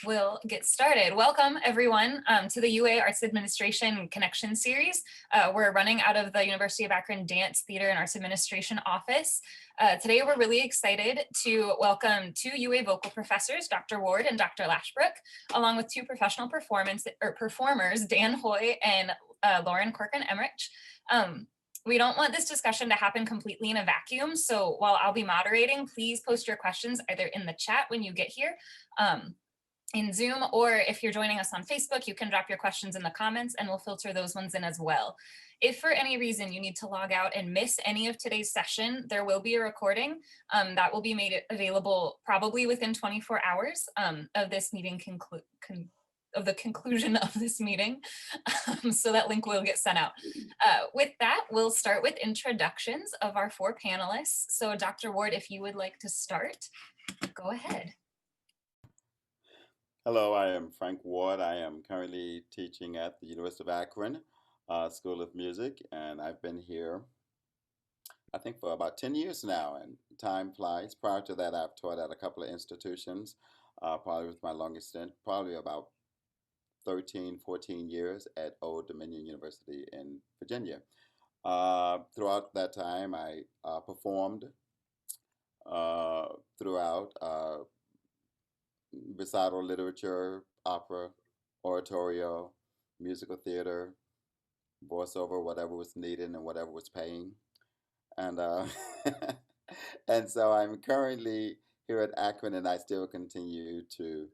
We'll get started. Welcome everyone to the UA Arts Administration Connection Series. We're running out of the University of Akron Dance Theater and Arts Administration office. Today we're really excited to welcome two UA vocal professors, Dr. Ward and Dr. Lashbrook, along with two professional performers, Dan Hoy and Corcoran Emrich. We don't want this discussion to happen completely in a vacuum, so while I'll be moderating, please post your questions either in the chat when you get here in Zoom, or if you're joining us on Facebook, you can drop your questions in the comments and we'll filter those ones in as well. If for any reason you need to log out and miss any of today's session, there will be a recording that will be made available probably within 24 hours of this meeting of the conclusion of this meeting. So that link will get sent out. With that, we'll start with introductions of our four panelists. So Dr. Ward, if you would like to start, go ahead. Hello, I am Frank Ward. I am currently teaching at the University of Akron School of Music, and I've been here, I think, for about 10 years now, and time flies. Prior to that, I've taught at a couple of institutions, probably with my longest stint, probably about 13, 14 years at Old Dominion University in Virginia. Throughout that time, I performed throughout recital literature, opera, oratorio, musical theater, voiceover, whatever was needed and whatever was paying. And and so I'm currently here at Akron, and I still continue to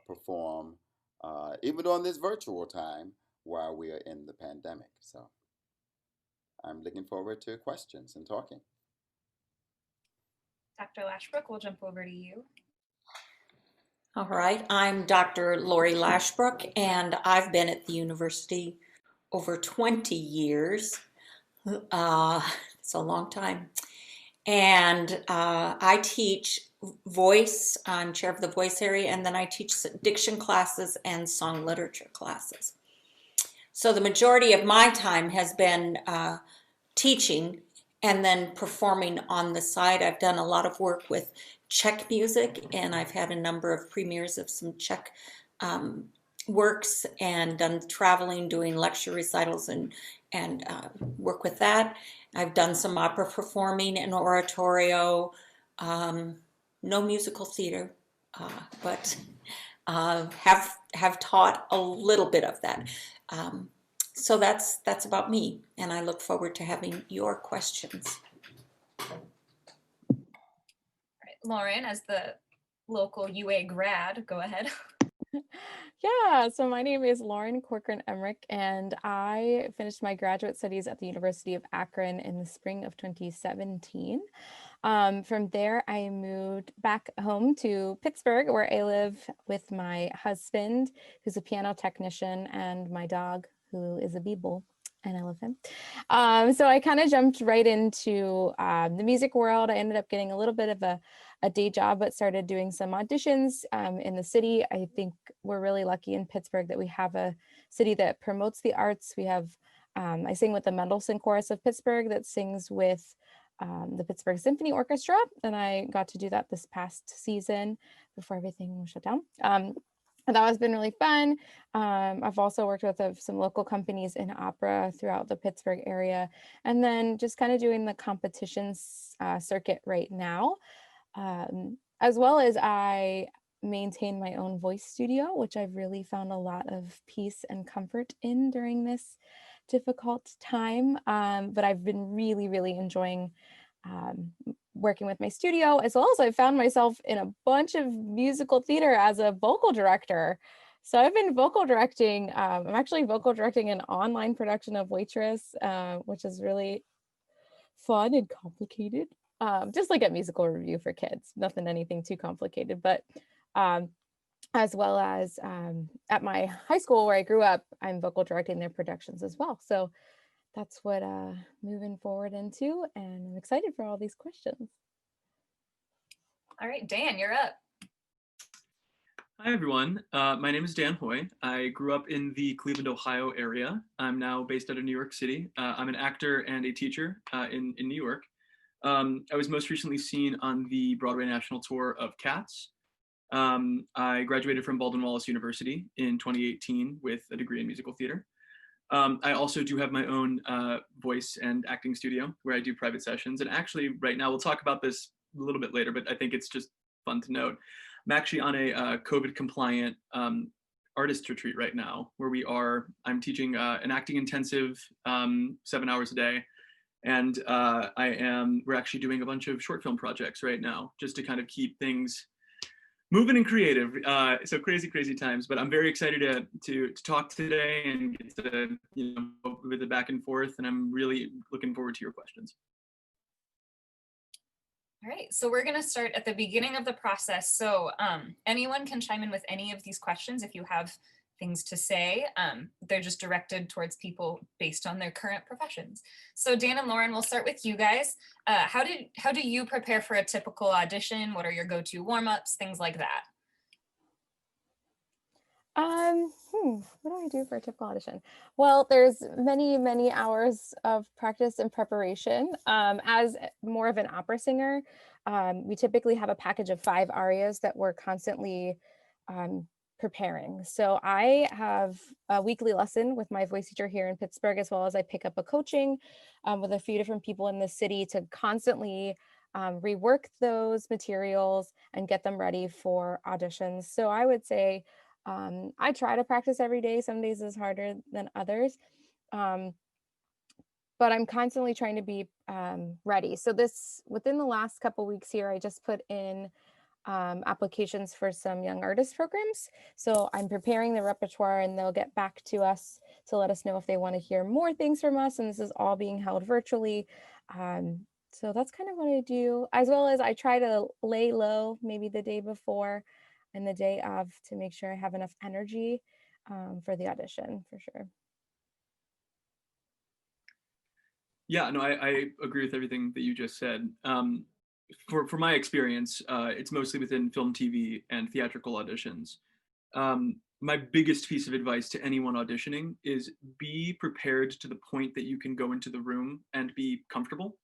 perform even during this virtual time while we are in the pandemic. So I'm looking forward to questions and talking. Dr. Lashbrook, we'll jump over to you. All right, I'm Dr. Laurie Lashbrook, and I've been at the university over 20 years. It's a long time. And I teach voice. I'm chair of the voice area, and then I teach diction classes and song literature classes. So the majority of my time has been teaching and then performing on the side. I've done a lot of work with Czech music, and I've had a number of premieres of some Czech works, and done traveling, doing lecture recitals and work with that. I've done some opera performing and oratorio, no musical theater, but have taught a little bit of that. So that's about me, and I look forward to having your questions. Lauren, as the local UA grad, go ahead. Yeah, so my name is Laurie Corcoran Emrich, and I finished my graduate studies at the University of Akron in the spring of 2017. From there, I moved back home to Pittsburgh, where I live with my husband, who's a piano technician, and my dog, who is a beagle, and I love him. So I kind of jumped right into the music world. I ended up getting a little bit of a day job, but started doing some auditions in the city. I think we're really lucky in Pittsburgh that we have a city that promotes the arts. We have, I sing with the Mendelssohn Chorus of Pittsburgh that sings with the Pittsburgh Symphony Orchestra, and I got to do that this past season before everything was shut down. And that has been really fun. I've also worked with some local companies in opera throughout the Pittsburgh area, and then just kind of doing the competitions circuit right now. As well as I maintain my own voice studio, which I've really found a lot of peace and comfort in during this difficult time. But I've been really, really enjoying working with my studio, as well as I found myself in a bunch of musical theater as a vocal director. So I've been vocal directing, I'm actually vocal directing an online production of Waitress, which is really fun and complicated. Just like a musical review for kids, anything too complicated, but as well as at my high school where I grew up, I'm vocal directing their productions as well. So that's what moving forward into, and I'm excited for all these questions. All right, Dan, you're up. Hi, everyone. My name is Dan Hoy. I grew up in the Cleveland, Ohio area. I'm now based out of New York City. I'm an actor and a teacher in New York. I was most recently seen on the Broadway national tour of Cats. I graduated from Baldwin Wallace University in 2018 with a degree in musical theater. I also do have my own voice and acting studio where I do private sessions. And actually, right now, we'll talk about this a little bit later, but I think it's just fun to note. I'm actually on a COVID-compliant artist retreat right now, where I'm teaching an acting intensive 7 hours a day. And we're actually doing a bunch of short film projects right now, just to kind of keep things moving and creative. So crazy times, but I'm very excited to talk today and get to, with the back and forth, and I'm really looking forward to your questions. All right, so we're going to start at the beginning of the process. So anyone can chime in with any of these questions if you have things to say. They're just directed towards people based on their current professions. So Dan and Lauren, we'll start with you guys. How do you prepare for a typical audition? What are your go-to warm-ups, things like that? What do I do for a typical audition? Well, there's many hours of practice and preparation. As more of an opera singer, we typically have a package of 5 arias that we're constantly preparing. So I have a weekly lesson with my voice teacher here in Pittsburgh, as well as I pick up a coaching with a few different people in the city to constantly rework those materials and get them ready for auditions. So I would say I try to practice every day. Some days is harder than others. But I'm constantly trying to be ready. So within the last couple weeks here, I just put in applications for some young artist programs. So I'm preparing the repertoire, and they'll get back to us to let us know if they want to hear more things from us. And this is all being held virtually. So that's kind of what I do, as well as I try to lay low maybe the day before and the day of to make sure I have enough energy for the audition, for sure. Yeah, no, I agree with everything that you just said. For my experience, it's mostly within film, TV, and theatrical auditions. My biggest piece of advice to anyone auditioning is be prepared to the point that you can go into the room and be comfortable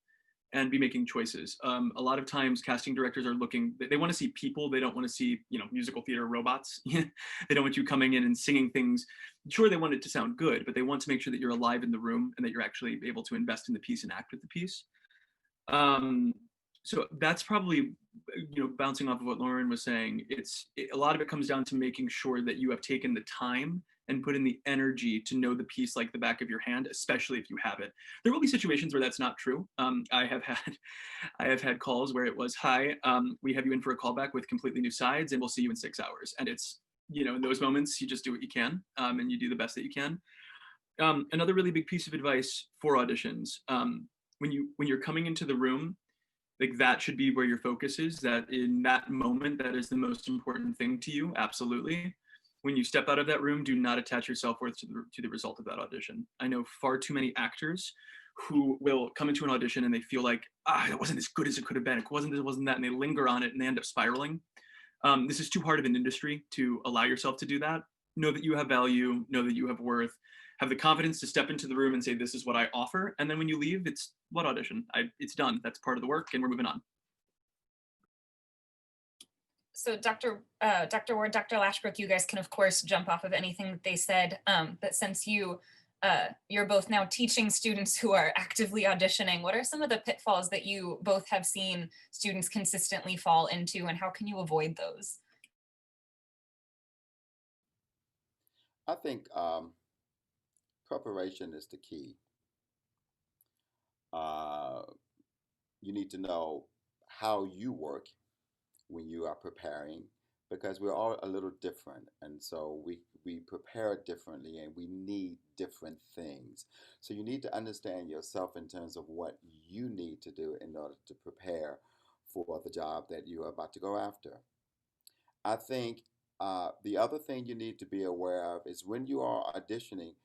and be making choices. A lot of times casting directors are they want to see people. They don't want to see, musical theater robots. They don't want you coming in and singing things. Sure, they want it to sound good, but they want to make sure that you're alive in the room and that you're actually able to invest in the piece and act with the piece. So that's probably, bouncing off of what Lauren was saying, a lot of it comes down to making sure that you have taken the time and put in the energy to know the piece like the back of your hand, especially if you have it. There will be situations where that's not true. I have had calls where it was, hi, we have you in for a callback with completely new sides, and we'll see you in 6 hours. And it's, in those moments, you just do what you can, and you do the best that you can. Another really big piece of advice for auditions, when you're coming into the room, like that should be where your focus is, that in that moment, that is the most important thing to you, absolutely. When you step out of that room, do not attach your self-worth to the result of that audition. I know far too many actors who will come into an audition and they feel like, it wasn't as good as it could have been. It wasn't this, it wasn't that, and they linger on it and they end up spiraling. This is too hard of an industry to allow yourself to do that. Know that you have value, know that you have worth, have the confidence to step into the room and say, this is what I offer. And then when you leave, it's what audition? It's done. That's part of the work and we're moving on. So Dr. Ward, Dr. Lashbrook, you guys can of course jump off of anything that they said, but since you're both now teaching students who are actively auditioning, what are some of the pitfalls that you both have seen students consistently fall into, and how can you avoid those? I think preparation is the key. You need to know how you work when you are preparing, because we're all a little different, and so we prepare differently and we need different things. So you need to understand yourself in terms of what you need to do in order to prepare for the job that you are about to go after. I think the other thing you need to be aware of is when you are auditioning,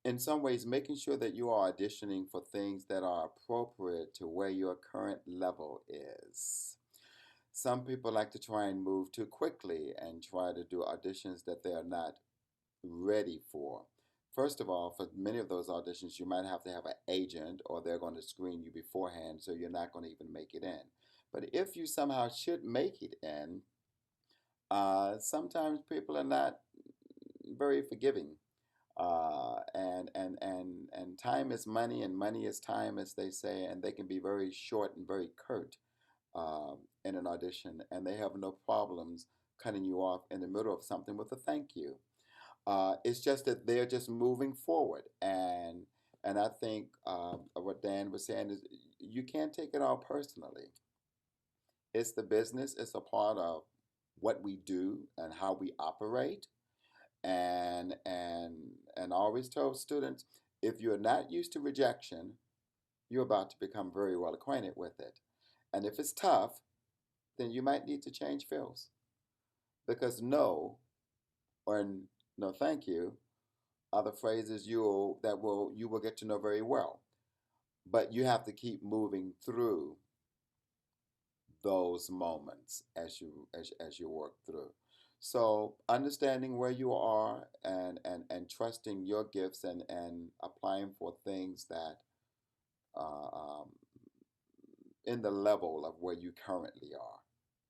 in some ways making sure that you are auditioning for things that are appropriate to where your current level is. Some people like to try and move too quickly and try to do auditions that they are not ready for. First of all, for many of those auditions, you might have to have an agent, or they're going to screen you beforehand, so you're not going to even make it in. But if you somehow should make it in, sometimes people are not very forgiving. And time is money, and money is time, as they say, and they can be very short and very curt in an audition, and they have no problems cutting you off in the middle of something with a thank you. It's just that they're just moving forward, and I think what Dan was saying is you can't take it all personally. It's the business. It's a part of what we do and how we operate. And I always tell students, if you're not used to rejection, you're about to become very well acquainted with it. And if it's tough, then you might need to change fields, because no or no thank you are the phrases you will get to know very well. But you have to keep moving through those moments as you work through. So understanding where you are, and trusting your gifts, and applying for things that um, in the level of where you currently are,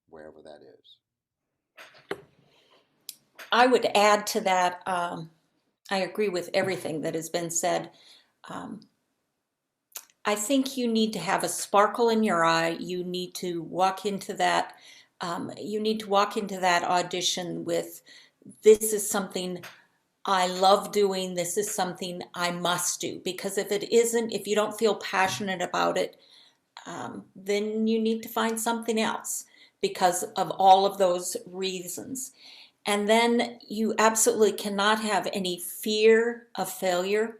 wherever that is. I would add to that, I agree with everything that has been said. Um, I think you need to have a sparkle in your eye. You need to walk into that. You need to walk into that audition with, this is something I love doing. This is something I must do. Because if it isn't, if you don't feel passionate about it, then you need to find something else because of all of those reasons. And then you absolutely cannot have any fear of failure.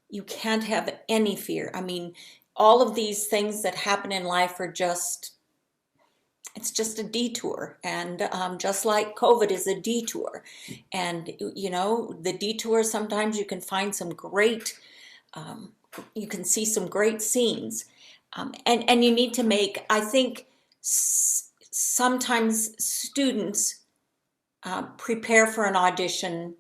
You can't have any fear. I mean, all of these things that happen in life are it's just a detour. And just like COVID is a detour. And, you know, the detour, sometimes you can find some great, you can see some great scenes. And you need to make, I think, sometimes students prepare for an audition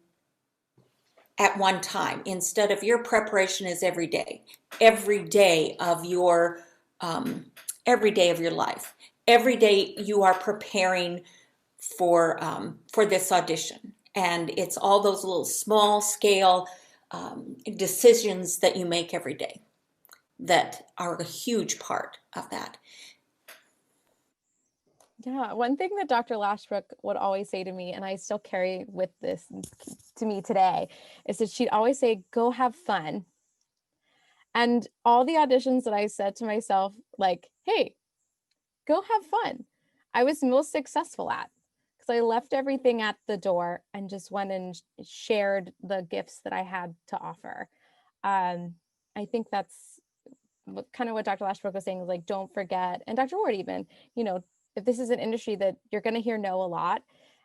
at one time, instead of your preparation is every day of your life. Every day you are preparing for this audition, and it's all those little small scale decisions that you make every day that are a huge part of that. Yeah, one thing that Dr. Lashbrook would always say to me, and I still carry with this to me today, is that she'd always say, go have fun. And all the auditions that I said to myself, like, hey, go have fun, I was most successful at, because I left everything at the door and just went and shared the gifts that I had to offer. I think that's kind of what Dr. Lashbrook was saying, is like, don't forget, and Dr. Ward even, you know, if this is an industry that you're going to hear no a lot,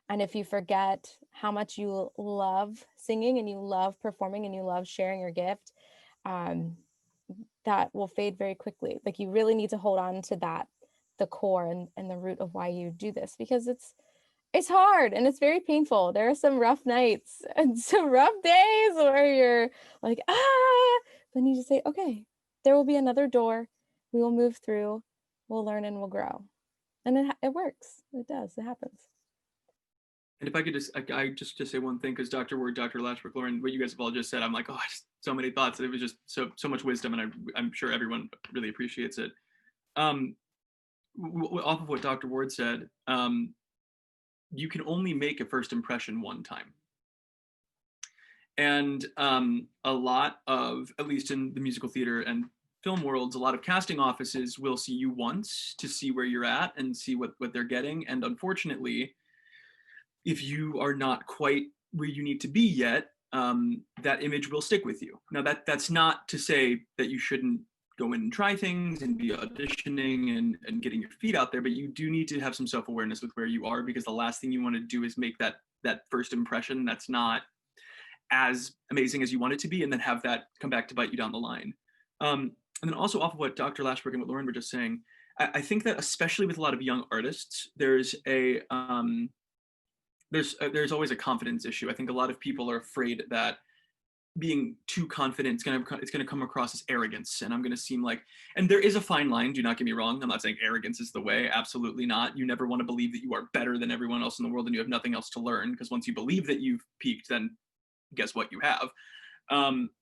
and if you forget how much you love singing and you love performing and you love sharing your gift, that will fade very quickly. Like, you really need to hold on to that, the core and the root of why you do this, because it's hard and it's very painful. There are some rough nights and some rough days where you're like, then you just say, okay, there will be another door. We will move through, we'll learn, and we'll grow. And it works. It does. It happens. And if I could just say one thing, because Dr. Ward, Dr. Lashbrook, Lauren, what you guys have all just said, I'm like, oh, just so many thoughts. It was just so much wisdom, and I'm sure everyone really appreciates it. Off of what Dr. Ward said, you can only make a first impression one time. And a lot of, at least in the musical theater and film worlds, a lot of casting offices will see you once to see where you're at and see what they're getting. And unfortunately, if you are not quite where you need to be yet, that image will stick with you. Now, that's not to say that you shouldn't go in and try things and be auditioning and getting your feet out there, but you do need to have some self-awareness with where you are, because the last thing you want to do is make that first impression that's not as amazing as you want it to be, and then have that come back to bite you down the line. And then also, off of what Dr. Lashbrook and what Lauren were just saying, I think that especially with a lot of young artists, there's always a confidence issue. I think a lot of people are afraid that being too confident, it's gonna come across as arrogance, and I'm gonna seem like, and there is a fine line, do not get me wrong. I'm not saying arrogance is the way, absolutely not. You never want to believe that you are better than everyone else in the world and you have nothing else to learn, because once you believe that you've peaked, then guess what, you have.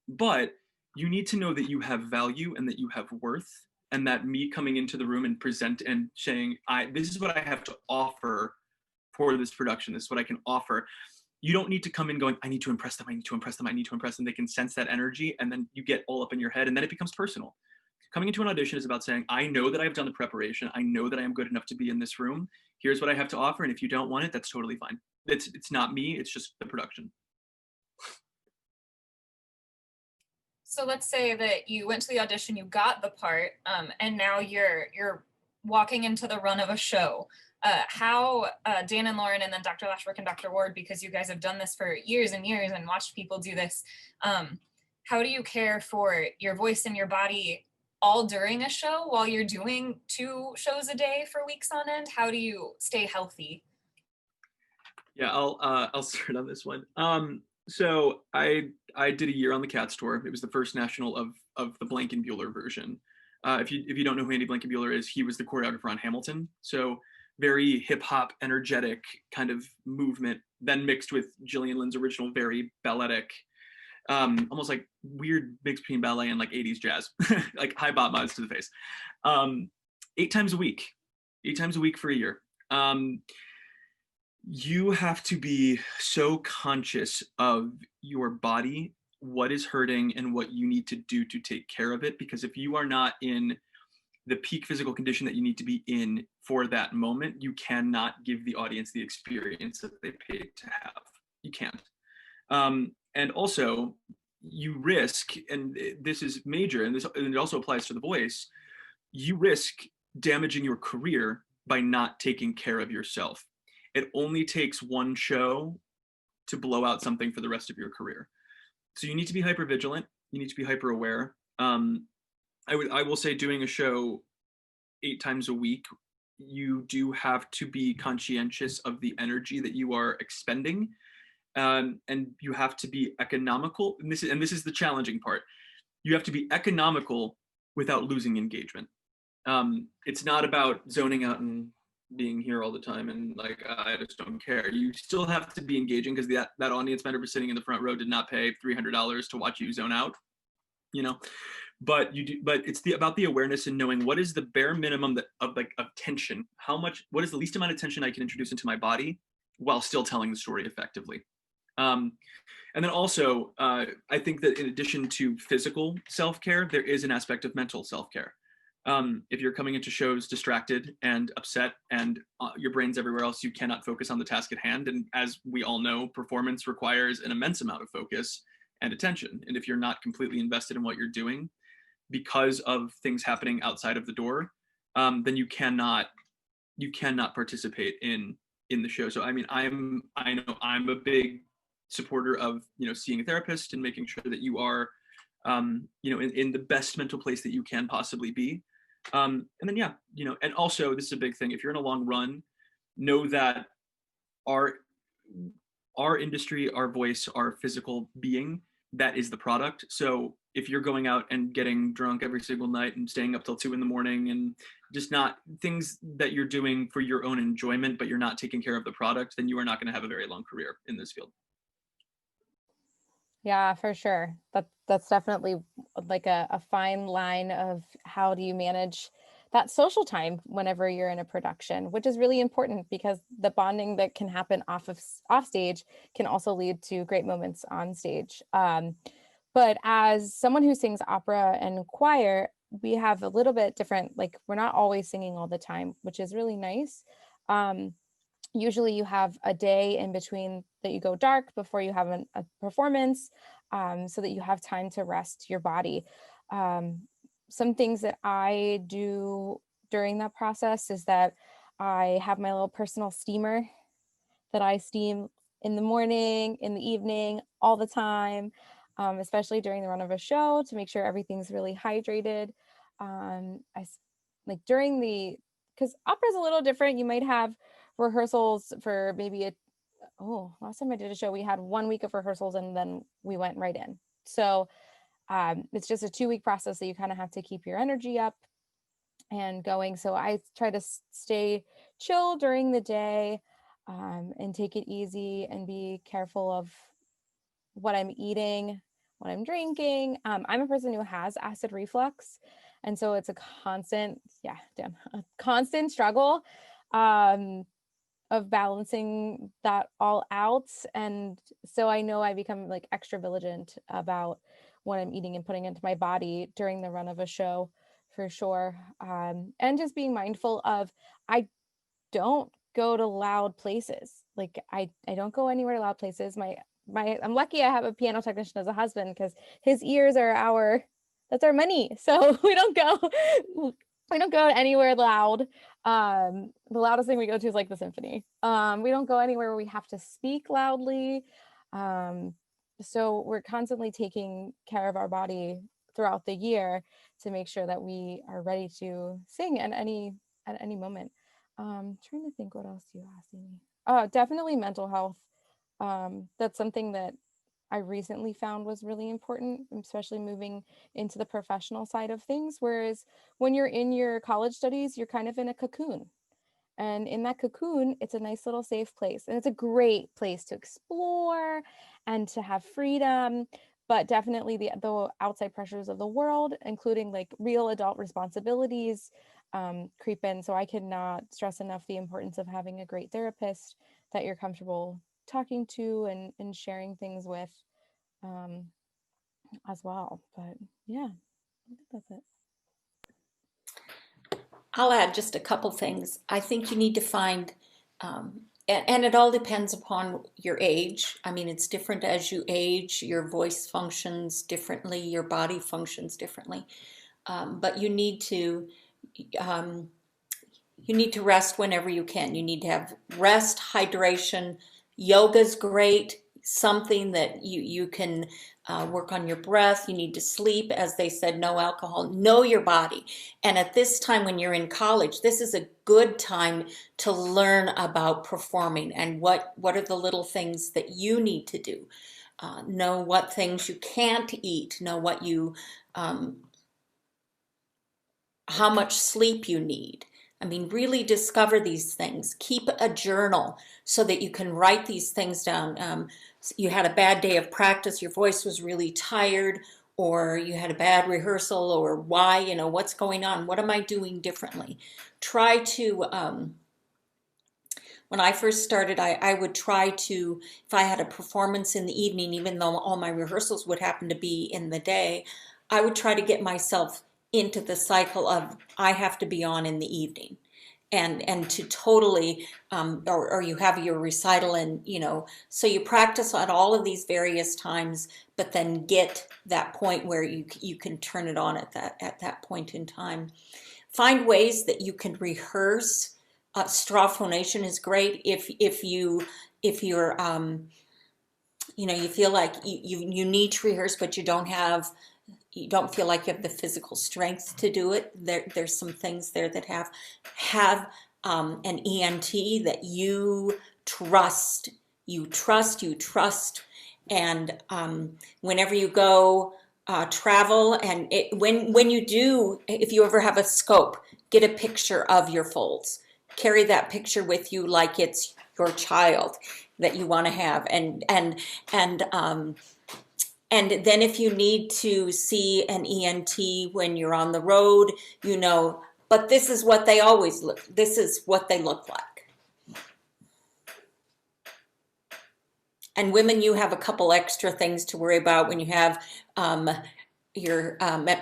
But you need to know that you have value and that you have worth, and that me coming into the room and present and saying, this is what I have to offer for this production, this is what I can offer. You don't need to come in going, I need to impress them, I need to impress them, I need to impress them. They can sense that energy, and then you get all up in your head, and then it becomes personal. Coming into an audition is about saying, I know that I've done the preparation, I know that I am good enough to be in this room, here's what I have to offer, and if you don't want it, that's totally fine. It's not me, it's just the production. So let's say that you went to the audition, you got the part, and now you're walking into the run of a show. How Dan and Lauren, and then Dr. Lashbrook and Dr. Ward, because you guys have done this for years and years and watched people do this, how do you care for your voice and your body all during a show while you're doing 2 shows a day for weeks on end? How do you stay healthy? Yeah, I'll start on this one. So I did a year on the Cats tour. It was the first national of the Blankenbuehler version. If you don't know who Andy Blankenbuehler is, he was the choreographer on Hamilton. So very hip hop, energetic kind of movement, then mixed with Gillian Lynn's original, very balletic, almost like weird mix between ballet and like 80s jazz, like high bop mods to the face. 8 times a week for a year. You have to be so conscious of your body, what is hurting, and what you need to do to take care of it. Because if you are not in the peak physical condition that you need to be in for that moment, you cannot give the audience the experience that they paid to have. You can't. And also, you risk, and this is major, and it also applies to the voice, you risk damaging your career by not taking care of yourself. It only takes one show to blow out something for the rest of your career. So you need to be hyper vigilant. You need to be hyper aware. I will say, doing a show 8 times a week, you do have to be conscientious of the energy that you are expending, and you have to be economical. And this is the challenging part. You have to be economical without losing engagement. It's not about zoning out and being here all the time and like, I just don't care. You still have to be engaging, because that audience member sitting in the front row did not pay $300 to watch you zone out, you know. But it's about the awareness and knowing what is the bare minimum of tension. What is the least amount of tension I can introduce into my body while still telling the story effectively. And then also, I think that in addition to physical self-care, there is an aspect of mental self-care. If you're coming into shows distracted and upset and your brain's everywhere else, you cannot focus on the task at hand. And as we all know, performance requires an immense amount of focus and attention. And if you're not completely invested in what you're doing because of things happening outside of the door, then you cannot participate in the show. So I mean, I know I'm a big supporter of, seeing a therapist and making sure that you are, in the best mental place that you can possibly be. And then, and also, this is a big thing. If you're in a long run, know that our industry, our voice, our physical being, that is the product. So if you're going out and getting drunk every single night and staying up till 2 a.m. and just not things that you're doing for your own enjoyment, but you're not taking care of the product, then you are not going to have a very long career in this field. Yeah, for sure. That's definitely like a fine line of how do you manage that social time whenever you're in a production, which is really important, because the bonding that can happen off stage can also lead to great moments on stage. But as someone who sings opera and choir, we have a little bit different, like we're not always singing all the time, which is really nice. Usually you have a day in between that you go dark before you have a performance, so that you have time to rest your body. Some things that I do during that process is that I have my little personal steamer that I steam in the morning, in the evening, all the time, especially during the run of a show, to make sure everything's really hydrated. Because opera is a little different. You might have rehearsals for maybe last time I did a show, we had 1 week of rehearsals and then we went right in. So it's just a 2-week process that you kind of have to keep your energy up and going. So I try to stay chill during the day, and take it easy and be careful of what I'm eating, what I'm drinking. I'm a person who has acid reflux. And so it's a constant, a constant struggle of balancing that all out. And so I know I become like extra vigilant about what I'm eating and putting into my body during the run of a show for sure. And just being mindful of, I don't go to loud places. Like I don't go anywhere to loud places. I'm lucky I have a piano technician as a husband, because his ears are that's our money. So we don't go anywhere loud. The loudest thing we go to is like the symphony. We don't go anywhere where we have to speak loudly. So we're constantly taking care of our body throughout the year to make sure that we are ready to sing at any moment. Trying to think what else you asked me. Definitely mental health. That's something that I recently found was really important, especially moving into the professional side of things. Whereas when you're in your college studies, you're kind of in a cocoon. And in that cocoon, it's a nice little safe place. And it's a great place to explore and to have freedom. But definitely the outside pressures of the world, including like real adult responsibilities, creep in. So I cannot stress enough the importance of having a great therapist that you're comfortable talking to and sharing things with, as well. But yeah, I think that's it. I'll add just a couple things. I think you need to find, and it all depends upon your age. I mean, it's different as you age. Your voice functions differently. Your body functions differently. But you need to rest whenever you can. You need to have rest, hydration. Yoga's great. Something that you can work on your breath. You need to sleep, as they said, no alcohol. Know your body. And at this time when you're in college, this is a good time to learn about performing and what are the little things that you need to do. Know what things you can't eat. Know what how much sleep you need. I mean, really discover these things. Keep a journal so that you can write these things down. You had a bad day of practice, your voice was really tired, or you had a bad rehearsal, or why, what's going on? What am I doing differently? Try to, when I first started, I would try to, if I had a performance in the evening, even though all my rehearsals would happen to be in the day, I would try to get myself into the cycle of I have to be on in the evening, and to totally or you have your recital, and so you practice at all of these various times, but then get that point where you can turn it on at that point in time. Find ways that you can rehearse. Straw phonation is great if you're you feel like you need to rehearse, but you don't feel like you have the physical strength to do it. There's some things there that have an ENT that you trust, and whenever you go travel, and when you do, if you ever have a scope, get a picture of your folds. Carry that picture with you like it's your child that you want to have, and then if you need to see an ENT when you're on the road, but this is what they look like. And women, you have a couple extra things to worry about when you have your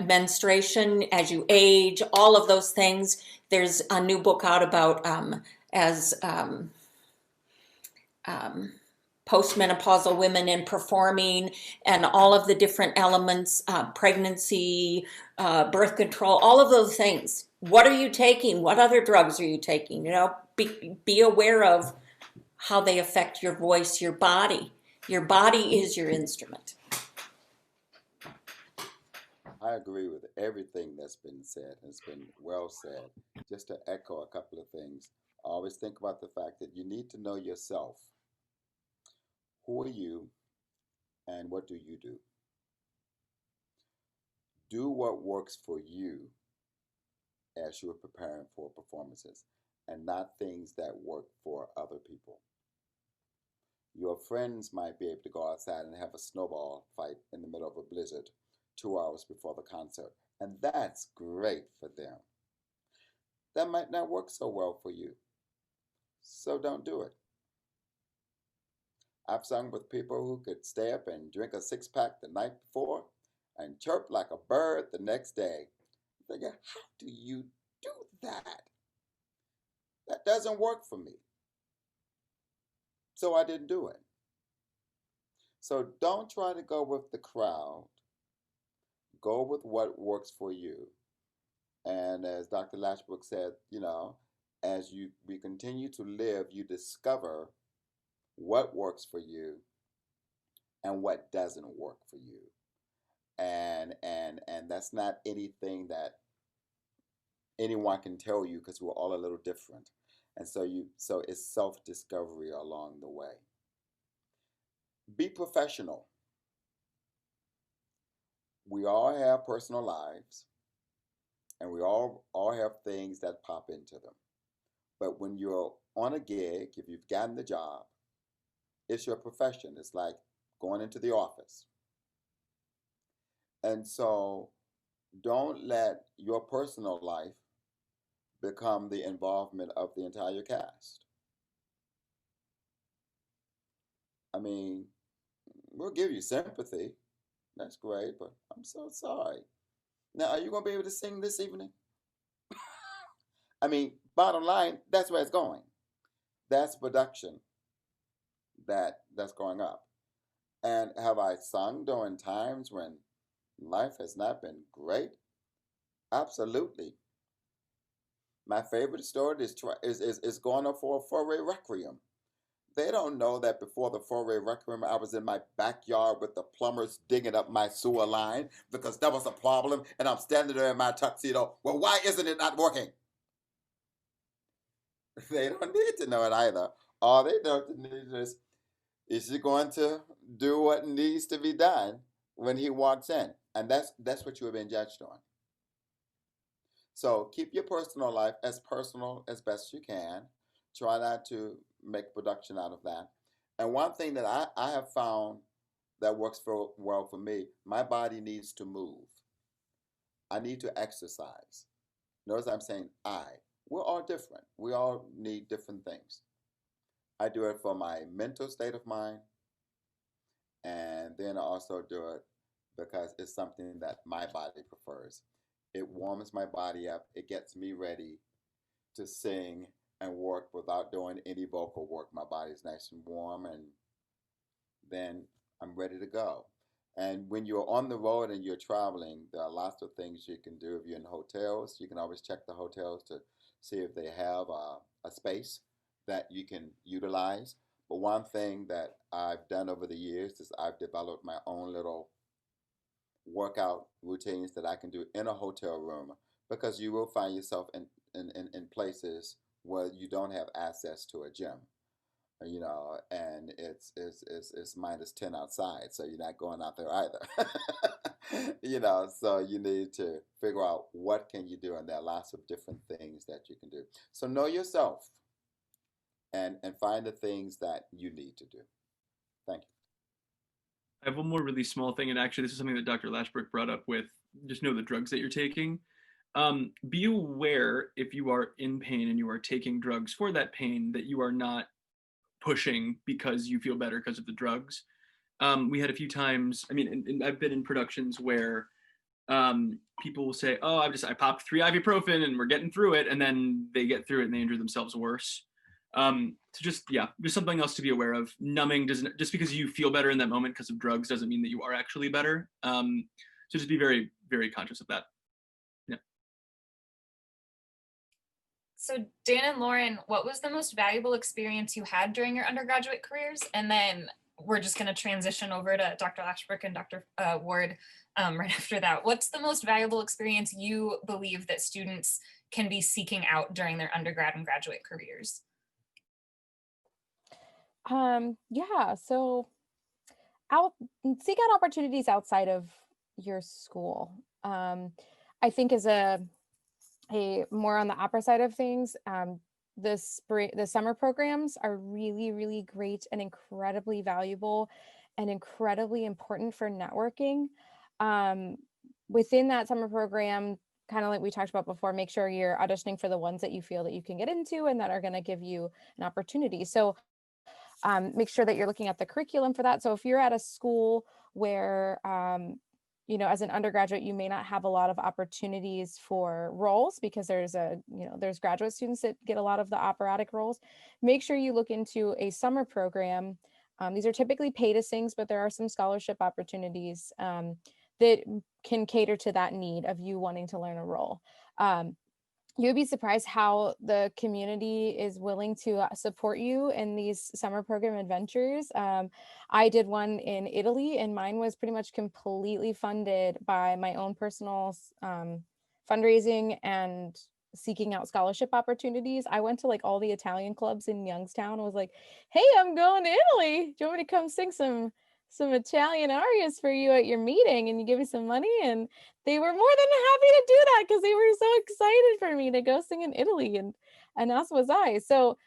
menstruation, as you age, all of those things. There's a new book out about postmenopausal women in performing, and all of the different elements, pregnancy, birth control, all of those things. What are you taking? What other drugs are you taking? Be aware of how they affect your voice, your body. Your body is your instrument. I agree with everything that's been said. It's been well said. Just to echo a couple of things, I always think about the fact that you need to know yourself. Who are you, and what do you do? do what works for you as you're preparing for performances and not things that work for other people. Your friends might be able to go outside and have a snowball fight in the middle of a blizzard 2 hours before the concert, and that's great for them. That might not work so well for you, so don't do it. I've sung with people who could stay up and drink a six-pack the night before and chirp like a bird the next day. I'm thinking, how do you do that? That doesn't work for me. So I didn't do it. So don't try to go with the crowd. Go with what works for you. And as Dr. Lashbrook said, as we continue to live, you discover what works for you and what doesn't work for you. And that's not anything that anyone can tell you, because we're all a little different. And so it's self-discovery along the way. Be professional. We all have personal lives, and we all have things that pop into them. But when you're on a gig, if you've gotten the job, it's your profession. It's like going into the office. And so don't let your personal life become the involvement of the entire cast. I mean, we'll give you sympathy. That's great, but I'm so sorry. Now, are you going to be able to sing this evening? I mean, bottom line, that's where it's going. That's production that's going up. And have I sung during times when life has not been great? Absolutely. My favorite story is going up for a four-way requiem. They don't know that before the four-way requiem, I was in my backyard with the plumbers digging up my sewer line because there was a problem, and I'm standing there in my tuxedo. Well, why isn't it not working? They don't need to know it either. All they need is he going to do what needs to be done when he walks in? And that's what you have been judged on. So keep your personal life as personal as best you can. Try not to make production out of that. And one thing that I have found that works well for me, my body needs to move. I need to exercise. Notice I'm saying I. We're all different. We all need different things. I do it for my mental state of mind, and then I also do it because it's something that my body prefers. It warms my body up. It gets me ready to sing and work without doing any vocal work. My body's nice and warm, and then I'm ready to go. And when you're on the road and you're traveling, there are lots of things you can do. If you're in hotels, you can always check the hotels to see if they have a space that you can utilize. But one thing that I've done over the years is I've developed my own little workout routines that I can do in a hotel room, because you will find yourself in places where you don't have access to a gym, and it's -10 outside, so you're not going out there either. So you need to figure out what can you do, and there are lots of different things that you can do. So know yourself and find the things that you need to do. Thank you. I have one more really small thing, and actually this is something that Dr. Lashbrook brought up with just know the drugs that you're taking. Be aware if you are in pain and you are taking drugs for that pain, that you are not pushing because you feel better because of the drugs. We had a few times, and I've been in productions where people will say, oh, I popped 3 ibuprofen and we're getting through it, and then they get through it and they injure themselves worse. So just something else to be aware of. Numbing doesn't, just because you feel better in that moment because of drugs doesn't mean that you are actually better. So just be very, very conscious of that. Yeah. So Dan and Lauren, what was the most valuable experience you had during your undergraduate careers? And then we're just going to transition over to Dr. Lashbrook and Dr. Ward right after that. What's the most valuable experience you believe that students can be seeking out during their undergrad and graduate careers? So seek out opportunities outside of your school. I think as a more on the opera side of things, the summer programs are really, really great and incredibly valuable and incredibly important for networking. Within that summer program, kind of like we talked about before, make sure you're auditioning for the ones that you feel that you can get into and that are going to give you an opportunity. So make sure that you're looking at the curriculum for that. So if you're at a school where, you know, as an undergraduate, you may not have a lot of opportunities for roles because there's graduate students that get a lot of the operatic roles. Make sure you look into a summer program. These are typically pay to sings, but there are some scholarship opportunities that can cater to that need of you wanting to learn a role. You'd be surprised how the community is willing to support you in these summer program adventures. I did one in Italy, and mine was pretty much completely funded by my own personal fundraising and seeking out scholarship opportunities. I went to like all the Italian clubs in Youngstown. I was like, hey, I'm going to Italy. Do you want me to come sing some Italian arias for you at your meeting, and you give me some money? And they were more than happy to do that because they were so excited for me to go sing in Italy, and as was I. So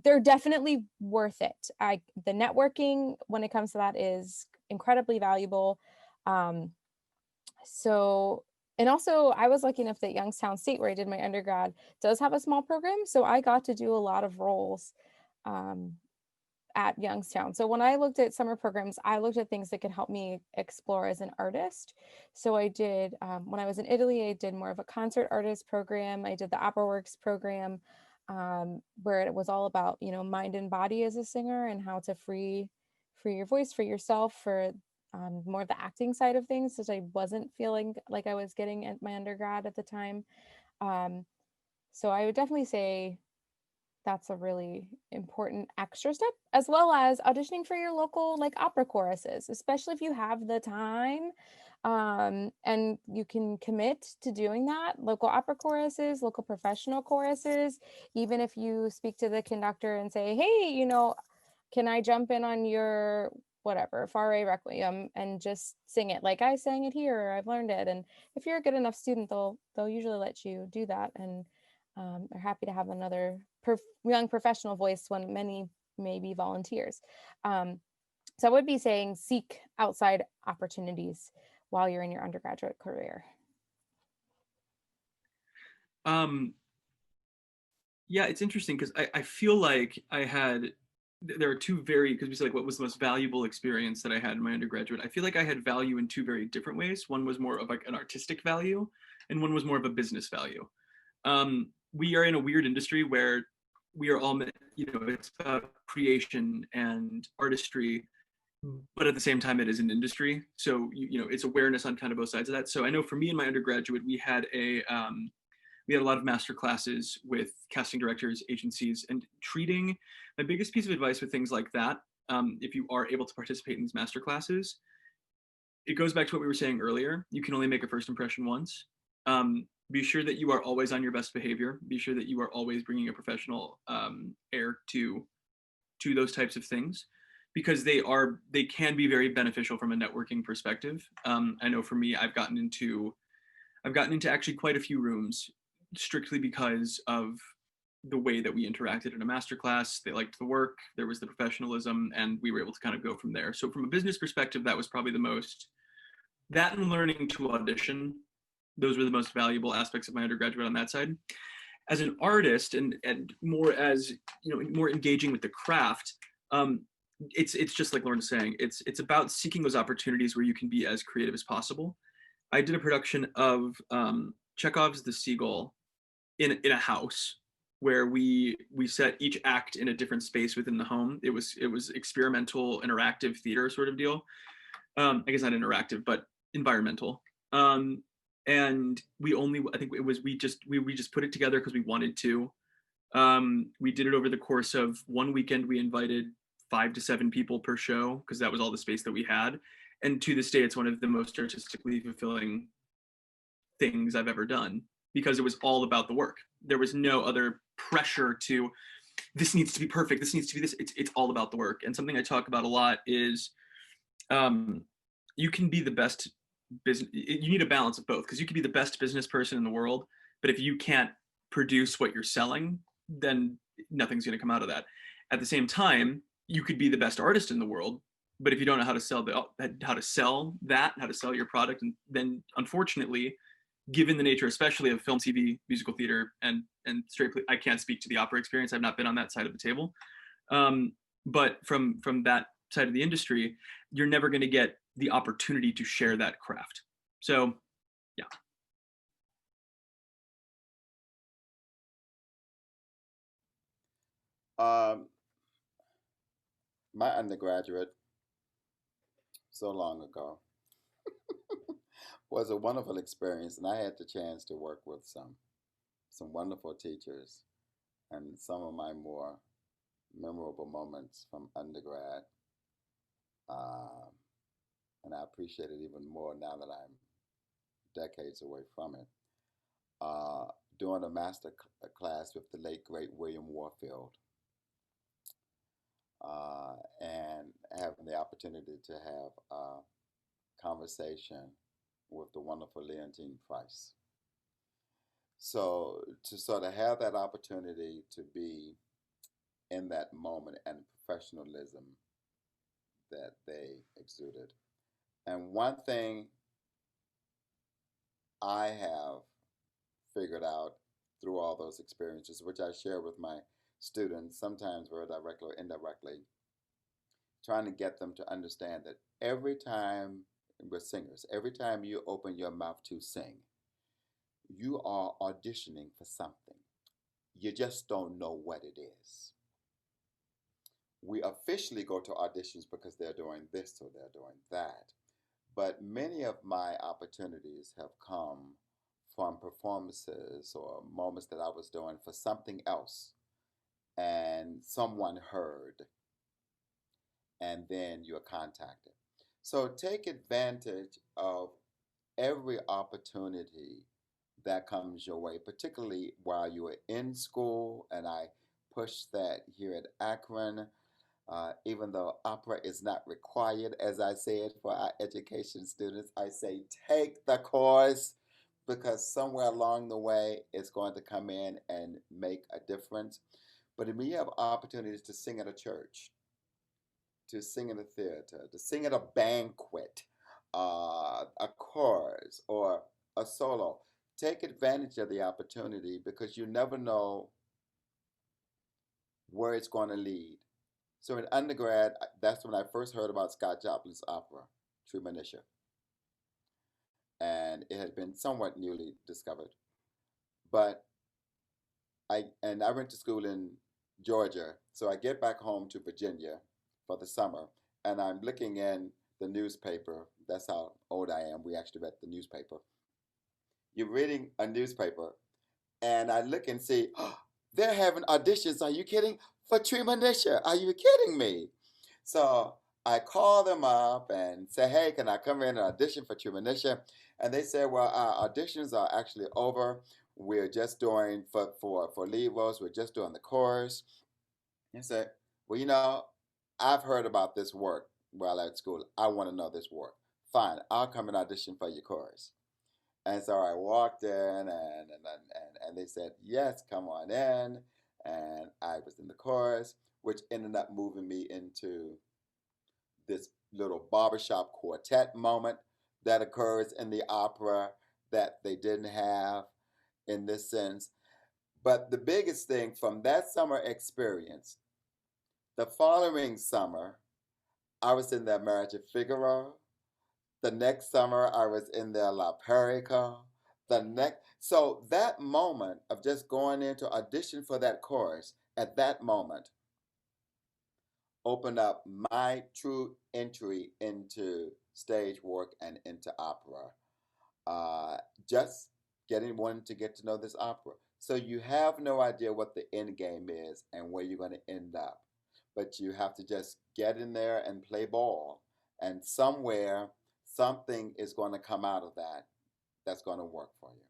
they're definitely worth it. The networking when it comes to that is incredibly valuable. And also I was lucky enough that Youngstown State, where I did my undergrad, does have a small program. So I got to do a lot of roles at Youngstown. So when I looked at summer programs, I looked at things that could help me explore as an artist. So I did, when I was in Italy, I did more of a concert artist program. I did the Opera Works program, where it was all about, you know, mind and body as a singer and how to free your voice for yourself, for more of the acting side of things, because I wasn't feeling like I was getting at my undergrad at the time. So I would definitely say that's a really important extra step, as well as auditioning for your local like opera choruses, especially if you have the time and you can commit to doing that. Local opera choruses, local professional choruses, even if you speak to the conductor and say, hey, you know, can I jump in on your whatever, Fare Requiem, and just sing it like I sang it here, or I've learned it. And if you're a good enough student, they'll usually let you do that. And are happy to have another young professional voice when many may be volunteers. So I would be saying seek outside opportunities while you're in your undergraduate career. Yeah, it's interesting because I feel like there are two very, because we said like what was the most valuable experience that I had in my undergraduate. I feel like I had value in two very different ways. One was more of like an artistic value, and one was more of a business value. We are in a weird industry where we are all, you know, it's about creation and artistry, but at the same time it is an industry. So, you know, it's awareness on kind of both sides of that. So I know for me in my undergraduate, we had a lot of master classes with casting directors, agencies, and treating. My biggest piece of advice with things like that, if you are able to participate in these master classes, it goes back to what we were saying earlier. You can only make a first impression once. Be sure that you are always on your best behavior. Be sure that you are always bringing a professional air to those types of things, because they can be very beneficial from a networking perspective. I know for me, I've gotten into actually quite a few rooms strictly because of the way that we interacted in a masterclass. They liked the work, there was the professionalism, and we were able to kind of go from there. So from a business perspective, that was probably the most, that and learning to audition, those were the most valuable aspects of my undergraduate on that side. As an artist and more as, you know, more engaging with the craft, it's just like Lauren's saying, it's about seeking those opportunities where you can be as creative as possible. I did a production of Chekhov's The Seagull in a house where we set each act in a different space within the home. It was experimental, interactive theater sort of deal. I guess not interactive, but environmental. And we just put it together because we wanted to. We did it over the course of one weekend. We invited 5 to 7 people per show because that was all the space that we had. And to this day, it's one of the most artistically fulfilling things I've ever done, because it was all about the work. There was no other pressure to, this needs to be perfect, this needs to be this. It's all about the work. And something I talk about a lot is you can be the best business. You need a balance of both, because you can be the best business person in the world, but if you can't produce what you're selling, then nothing's going to come out of that. At the same time, you could be the best artist in the world, but if you don't know how to sell how to sell your product, and then unfortunately, given the nature, especially of film, TV, musical theater, and straight play, I can't speak to the opera experience. I've not been on that side of the table. But from that side of the industry, you're never going to get the opportunity to share that craft. So, yeah. My undergraduate, so long ago, was a wonderful experience, and I had the chance to work with some wonderful teachers, and some of my more memorable moments from undergrad. And I appreciate it even more now that I'm decades away from it. Doing a master class with the late great William Warfield, and having the opportunity to have a conversation with the wonderful Leontine Price. So to sort of have that opportunity to be in that moment and professionalism that they exuded. And one thing I have figured out through all those experiences, which I share with my students, sometimes very directly or indirectly, trying to get them to understand that every time, with singers, every time you open your mouth to sing, you are auditioning for something. You just don't know what it is. We officially go to auditions because they're doing this or they're doing that. But many of my opportunities have come from performances or moments that I was doing for something else, and someone heard, and then you're contacted. So take advantage of every opportunity that comes your way, particularly while you are in school. And I push that here at Akron. Even though opera is not required, as I said, for our education students, I say take the course, because somewhere along the way it's going to come in and make a difference. But if you have opportunities to sing at a church, to sing in a theater, to sing at a banquet, a chorus, or a solo, take advantage of the opportunity, because you never know where it's going to lead. So in undergrad, that's when I first heard about Scott Joplin's opera, Treemonisha. And it had been somewhat newly discovered. But I went to school in Georgia, so I get back home to Virginia for the summer, and I'm looking in the newspaper. That's how old I am. We actually read the newspaper. You're reading a newspaper, and I look and see, oh, they're having auditions. Are you kidding? For Treemonisha. Are you kidding me? So I call them up and say, hey, can I come in and audition for Treemonisha? And they said, well, our auditions are actually over. We're just doing, for lead roles, we're just doing the chorus. I said, well, you know, I've heard about this work while at school. I want to know this work. Fine, I'll come and audition for your chorus. And so I walked in, and they said, yes, come on in. And I was in the chorus, which ended up moving me into this little barbershop quartet moment that occurs in the opera that they didn't have in this sense. But the biggest thing from that summer experience, the following summer, I was in the Marriage of Figaro. The next summer, I was in the La Perica. So that moment of just going in to audition for that chorus, at that moment, opened up my true entry into stage work and into opera. Just wanting to get to know this opera. So you have no idea what the end game is and where you're going to end up. But you have to just get in there and play ball. And somewhere, something is going to come out of that that's going to work for you.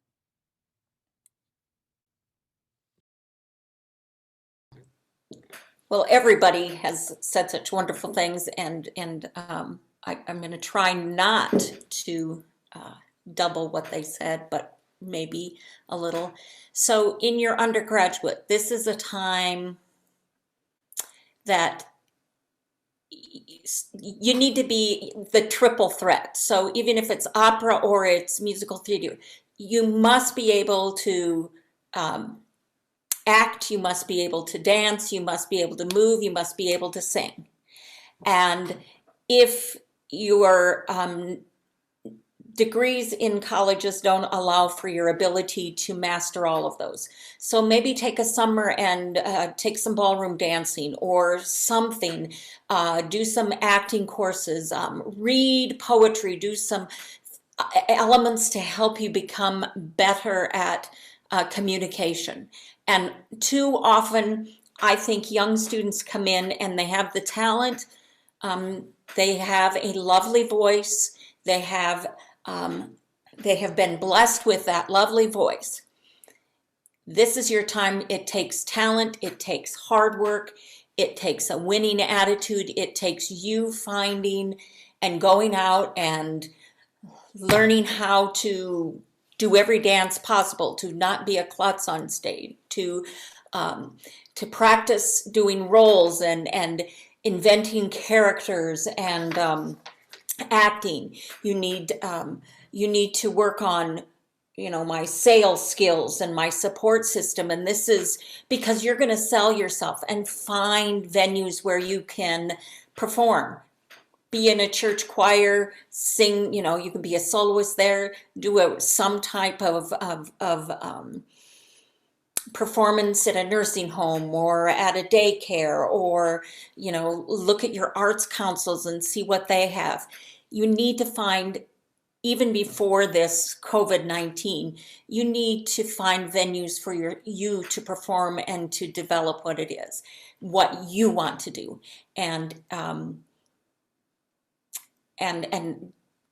Well, everybody has said such wonderful things, and I'm going to try not to double what they said, but maybe a little. So in your undergraduate, this is a time that you need to be the triple threat. So even if it's opera or it's musical theater, you must be able to act, you must be able to dance, you must be able to move, you must be able to sing. And if your degrees in colleges don't allow for your ability to master all of those, so maybe take a summer and take some ballroom dancing or something, do some acting courses, read poetry, do some elements to help you become better at communication. And too often, I think young students come in and they have the talent, they have a lovely voice, they have been blessed with that lovely voice. This is your time. It takes talent, it takes hard work, it takes a winning attitude, it takes you finding and going out and learning how to do every dance possible, to not be a klutz on stage, to practice doing roles and inventing characters and acting. You need to work on, my sales skills and my support system. And this is because you're going to sell yourself and find venues where you can perform. Be in a church choir, sing, you can be a soloist there, do some type of performance at a nursing home or at a daycare, or, look at your arts councils and see what they have. You need to find, even before this COVID-19, you need to find venues for you to perform and to develop what it is, what you want to do. And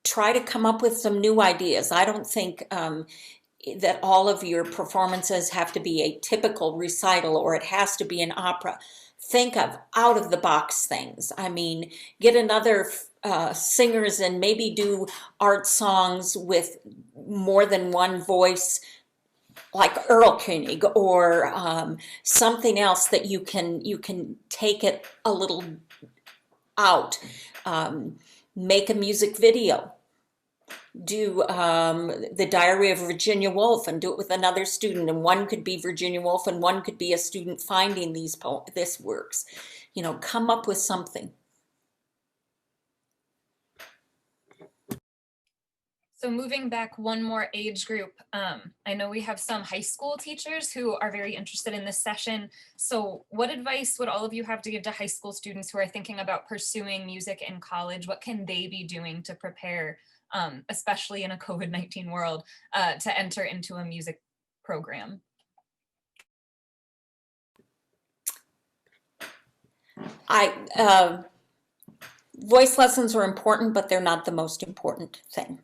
try to come up with some new ideas. I don't think that all of your performances have to be a typical recital or it has to be an opera. Think of out of the box things. I mean, get another singers and maybe do art songs with more than one voice, like Earl Koenig, or something else that you can take it a little out. Make a music video. Do the Diary of Virginia Woolf and do it with another student, and one could be Virginia Woolf and one could be a student finding this works. Come up with something. So moving back one more age group, I know we have some high school teachers who are very interested in this session. So what advice would all of you have to give to high school students who are thinking about pursuing music in college? What can they be doing to prepare, especially in a COVID-19 world, to enter into a music program? Voice lessons are important, but they're not the most important thing.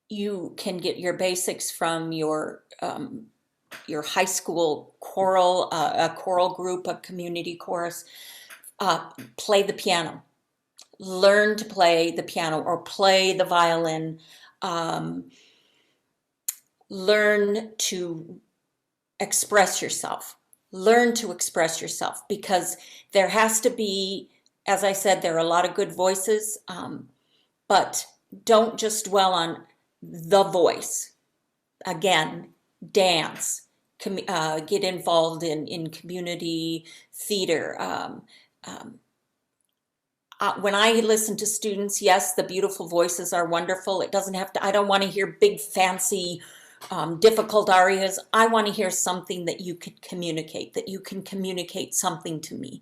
You can get your basics from your high school choral, a choral group, a community chorus. Play the piano. Learn to play the piano or play the violin. Learn to express yourself. Learn to express yourself, because there has to be, as I said, there are a lot of good voices, but don't just dwell on the voice. Again, dance, get involved in community theater. When I listen to students, yes, the beautiful voices are wonderful. It doesn't have to, I don't want to hear big, fancy, difficult arias. I want to hear something that you could communicate, that you can communicate something to me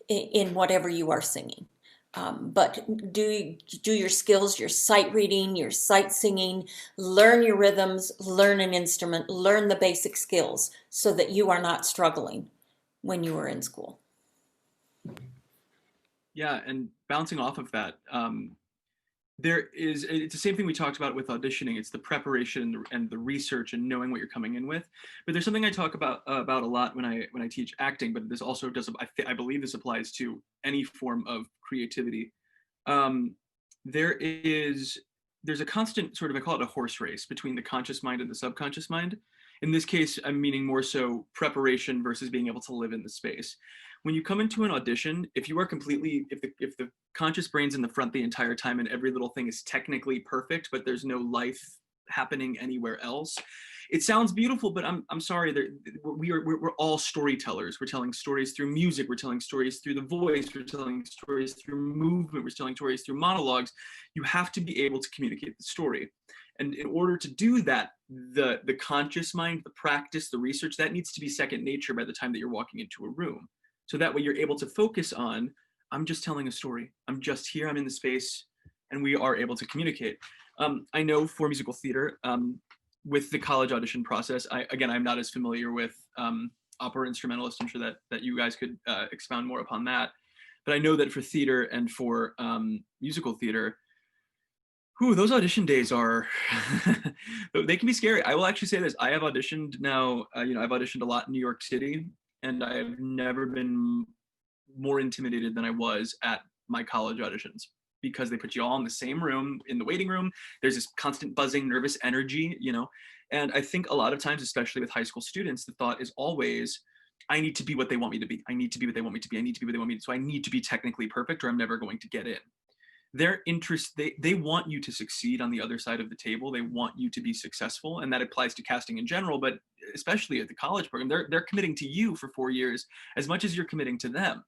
in whatever you are singing. But do your skills, your sight reading, your sight singing, learn your rhythms, learn an instrument, learn the basic skills so that you are not struggling when you are in school. Yeah, and bouncing off of that, it's the same thing we talked about with auditioning. It's the preparation and the research and knowing what you're coming in with. But there's something I talk about a lot when I teach acting, but this also does, I believe this applies to any form of creativity. um, there's a constant sort of, I call it a horse race between the conscious mind and the subconscious mind. In this case, I'm meaning more so preparation versus being able to live in the space. When you come into an audition, if you are completely, if the conscious brain's in the front the entire time and every little thing is technically perfect, but there's no life happening anywhere else, it sounds beautiful, but I'm sorry, we're all storytellers. We're telling stories through music, we're telling stories through the voice, we're telling stories through movement, we're telling stories through monologues. You have to be able to communicate the story. And in order to do that, the conscious mind, the practice, the research, that needs to be second nature by the time that you're walking into a room. So that way you're able to focus on, I'm just telling a story. I'm just here, I'm in the space, and we are able to communicate. I know for musical theater, with the college audition process, I'm not as familiar with opera instrumentalist. I'm sure that you guys could expound more upon that. But I know that for theater and for musical theater, those audition days are, they can be scary. I will actually say this. I have auditioned now, I've auditioned a lot in New York City, and I have never been more intimidated than I was at my college auditions, because they put you all in the same room, in the waiting room. There's this constant buzzing, nervous energy, and I think a lot of times, especially with high school students, the thought is always, I need to be what they want me to be. I need to be what they want me to be. I need to be what they want me to be. So I need to be technically perfect, or I'm never going to get in. Their interest, they want you to succeed on the other side of the table. They want you to be successful, and that applies to casting in general, but especially at the college program. They're committing to you for 4 years as much as you're committing to them.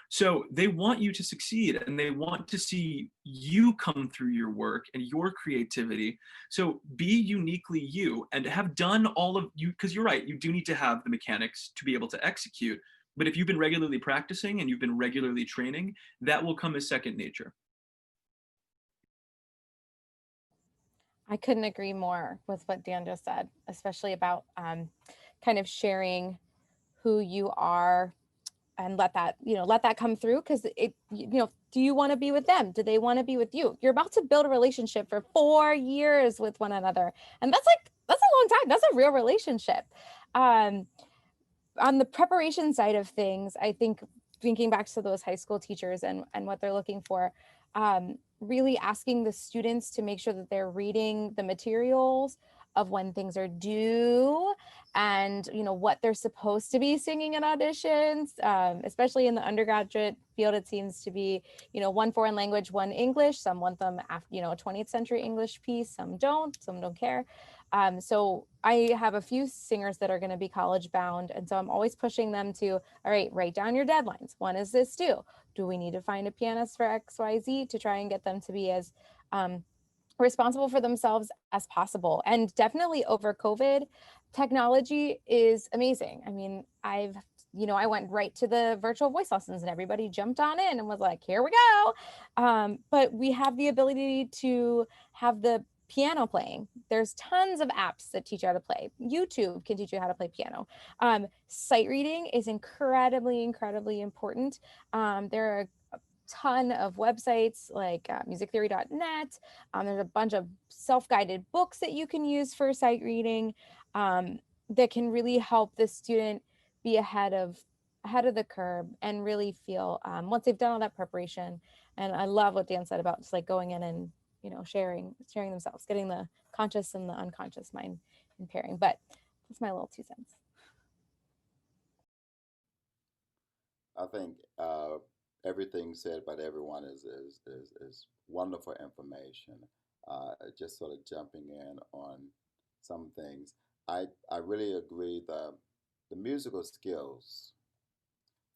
So they want you to succeed, and they want to see you come through your work and your creativity. So be uniquely you, and have done all of you, because you're right, you do need to have the mechanics to be able to execute. But if you've been regularly practicing and you've been regularly training, that will come as second nature. I couldn't agree more with what Dan just said, especially about kind of sharing who you are, and let that come through, because do you want to be with them? Do they want to be with you? You're about to build a relationship for 4 years with one another, and that's a long time. That's a real relationship. On the preparation side of things, I think, thinking back to those high school teachers and what they're looking for, really asking the students to make sure that they're reading the materials of when things are due, and what they're supposed to be singing in auditions, especially in the undergraduate field. It seems to be one foreign language, one English. Some want them after a 20th century English piece, some don't care. So I have a few singers that are going to be college bound, and so I'm always pushing them to, all right, write down your deadlines. When is this due? Do we need to find a pianist for XYZ, to try and get them to be as responsible for themselves as possible? And definitely over COVID, technology is amazing. I mean, I went right to the virtual voice lessons, and everybody jumped on in and was like, here we go. But we have the ability to have the piano playing. There's tons of apps that teach you how to play. YouTube can teach you how to play piano. Sight reading is incredibly important. There are a ton of websites like musictheory.net. There's a bunch of self-guided books that you can use for sight reading, that can really help the student be ahead of the curve and really feel, once they've done all that preparation. And I love what Dan said about just like going in and sharing themselves, getting the conscious and the unconscious mind in pairing. But that's my little 2 cents. I think everything said by everyone is wonderful information. Just sort of jumping in on some things, I really agree that the musical skills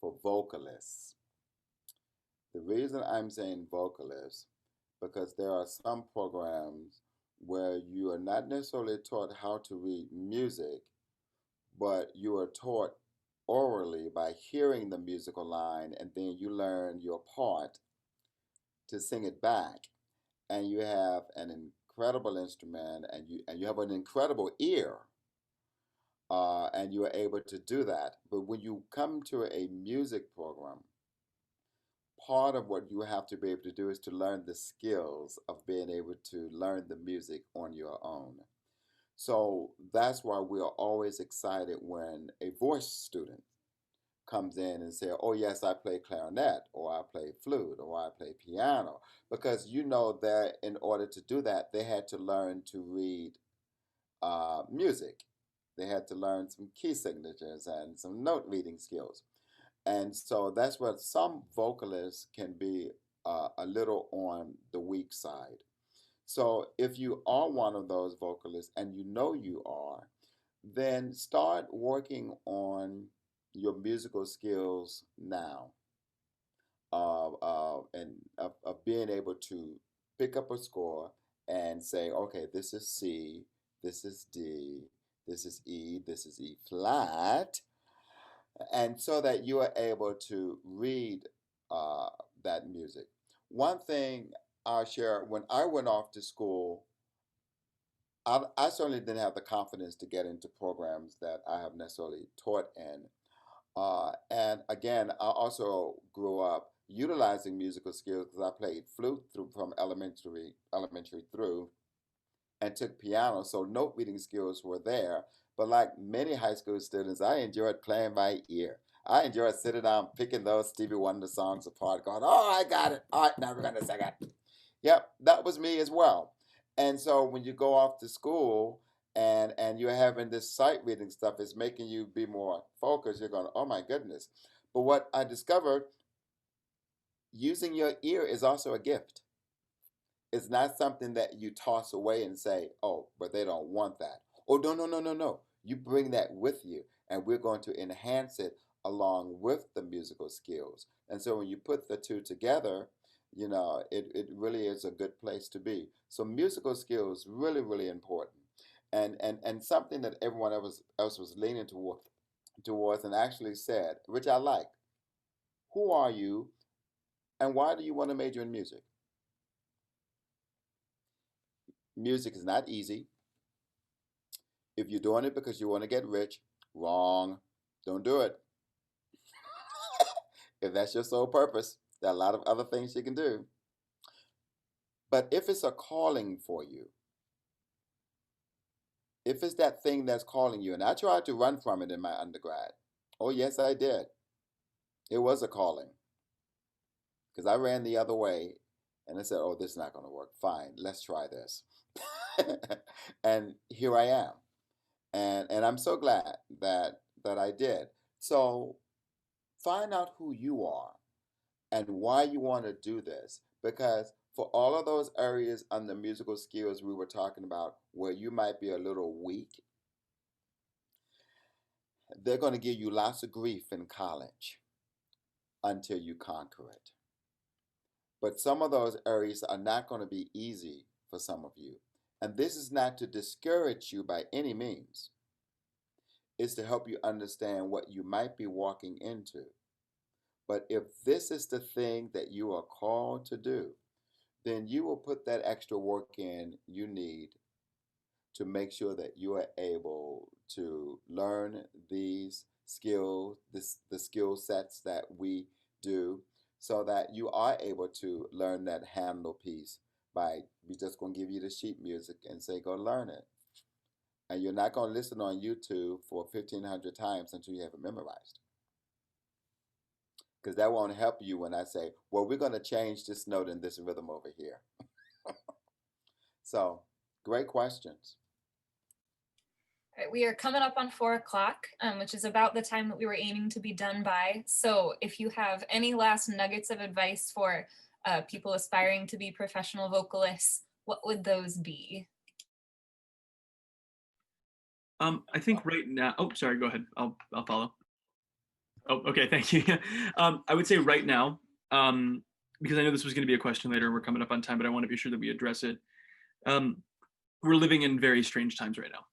for vocalists. The reason I'm saying vocalists, because there are some programs where you are not necessarily taught how to read music, but you are taught orally by hearing the musical line, and then you learn your part to sing it back. And you have an incredible instrument, and you have an incredible ear, and you are able to do that. But when you come to a music program, part of what you have to be able to do is to learn the skills of being able to learn the music on your own. So that's why we are always excited when a voice student comes in and say, oh yes, I play clarinet, or I play flute, or I play piano, because you know that in order to do that, they had to learn to read music. They had to learn some key signatures and some note reading skills. And so that's what some vocalists can be a little on the weak side. So if you are one of those vocalists and you know you are, then start working on your musical skills now, of being able to pick up a score and say, okay, this is C, this is D, this is E, this is E flat, and so that you are able to read that music. One thing I'll share, when I went off to school, I certainly didn't have the confidence to get into programs that I have necessarily taught in. And again, I also grew up utilizing musical skills because I played flute from elementary through, and took piano, so note reading skills were there. But like many high school students, I enjoyed playing by ear. I enjoyed sitting down, picking those Stevie Wonder songs apart, going, oh, I got it. All right, now we're going to sing it. Yep, that was me as well. And so when you go off to school and you're having this sight reading stuff, it's making you be more focused. You're going, oh my goodness. But what I discovered, using your ear is also a gift. It's not something that you toss away and say, oh, but they don't want that. Oh, no, no, no, no, no. You bring that with you, and we're going to enhance it along with the musical skills. And so when you put the two together, you know, it really is a good place to be. So musical skills, really, really important. And something that everyone else was leaning towards and actually said, which I like, who are you and why do you want to major in music? Music is not easy. If you're doing it because you want to get rich, wrong. Don't do it. If that's your sole purpose, there are a lot of other things you can do. But if it's a calling for you, if it's that thing that's calling you, and I tried to run from it in my undergrad. Oh, yes, I did. It was a calling. Because I ran the other way, and I said, oh, this is not going to work. Fine, let's try this. And here I am. And I'm so glad that I did. So find out who you are and why you want to do this. Because for all of those areas on the musical skills we were talking about where you might be a little weak, they're going to give you lots of grief in college until you conquer it. But some of those areas are not going to be easy for some of you. And this is not to discourage you by any means. It's to help you understand what you might be walking into. But if this is the thing that you are called to do, then you will put that extra work in you need to make sure that you are able to learn these skills, the skill sets that we do, so that you are able to learn that handle piece by, we're just going to give you the sheet music and say, go learn it. And you're not going to listen on YouTube for 1,500 times until you have it memorized. Because that won't help you when I say, well, we're going to change this note in this rhythm over here. So, great questions. All right, we are coming up on 4 o'clock, which is about the time that we were aiming to be done by. So if you have any last nuggets of advice for people aspiring to be professional vocalists, what would those be? I think right now, oh, sorry, go ahead. I'll follow. Oh, okay, thank you. I would say right now, because I know this was going to be a question later, we're coming up on time, but I want to be sure that we address it. We're living in very strange times right now.